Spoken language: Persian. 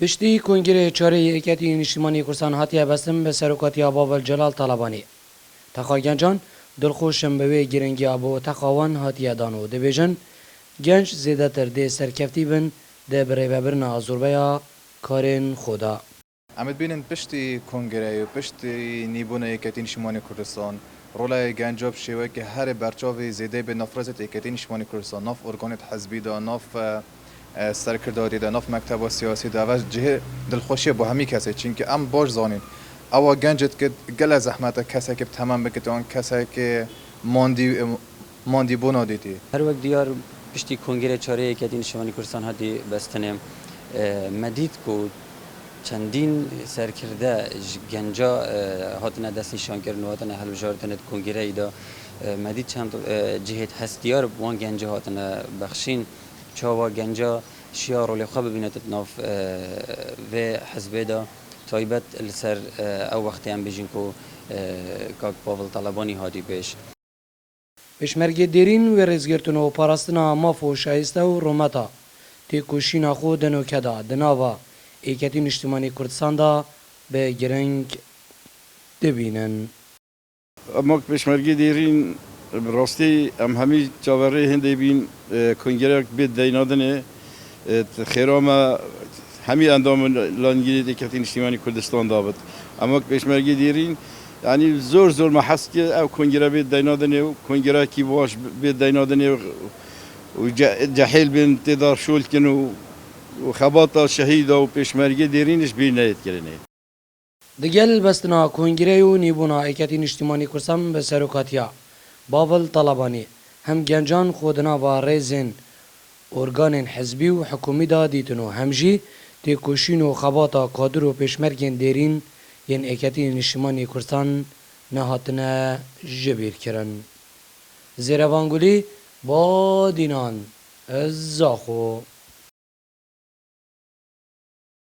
پشتی کنگره چاره یکتی نشتیمانی کردستان هاتیه بستم به سروکاتی باول جلال طلبانی. تخا گنجان دلخوشم به وی گرنگی ابو تخاوان هاتیه دانو دبیجن گنج زیده تر ده سرکفتی بن ده بره و برنا زوربیا کارن خدا. امید بینن پشتی کنگره و پشتی نیبونه یکتی نشتیمانی کردستان رولای گنجاب شیوه که هر برچاوی زیده به نفرزت یکتی نشتیمانی کردستان ناف ارگانیت حزبی دا ناف سرکرداری دا ناف مکتب سیاسی دا و جه دلخوشی با همی کسی چینکه ام باش زانین اوا گنجت که گل زحمت کسی که تمام بکت آن کسی که ماندی بونا دیتی هر وقت دیار پشتی کنگره چاره یکتی نشتیمانی کردستان هاتی بستنم مدید کو چندین سرکرده گنجا هاتنه دست نشان کردن و هاتنه حل وجارتنه کنگره ایدا مدید چند جهت هستیار وان گنجا هاتنه بخشین چاوا گنجا شیار و لخواب ببینت ناف و حزبه دا تایبت لسر او وقتی هم بجین کو کاک پاول طلبانی هاتی بیش پشمرگی دیرین و رزگرتن و پاراستنا ماف و شایسته و رومتا تی کوشینا خو دنو کدا دناوا ایکتی نشتیمانی کردستان دا به گرنگ دبینن. اما پشمرگی دیرین راستی ام همی چاوره هنده بین کنگره بید دینادنه خیرام همی اندام لانگیری ایکتی نشتیمانی کردستان دابد اما پشمرگی دیرین یعنی زور ما حس که او کنگره بید دینادنه و کنگره کی باش بید دینادنه و جحیل بین تدار شول کنو و خباتا شهید و پشمرگی دیرینش بین نهید کرنه. دگل بستنا کنگره و نیبونا ایکتی نشتیمانی کردستان به سروکاتیا باول طلبانی هم گنجان خودنا با ریزن ارگان حزبی و حکومی دا دیتنو همجی تی کوشین و خباتا کادر و پشمرگین دیرین ین ایکتی نشتیمانی کردستان نهاتنه جبیر کرن. زیروانگولی با دینان زاخو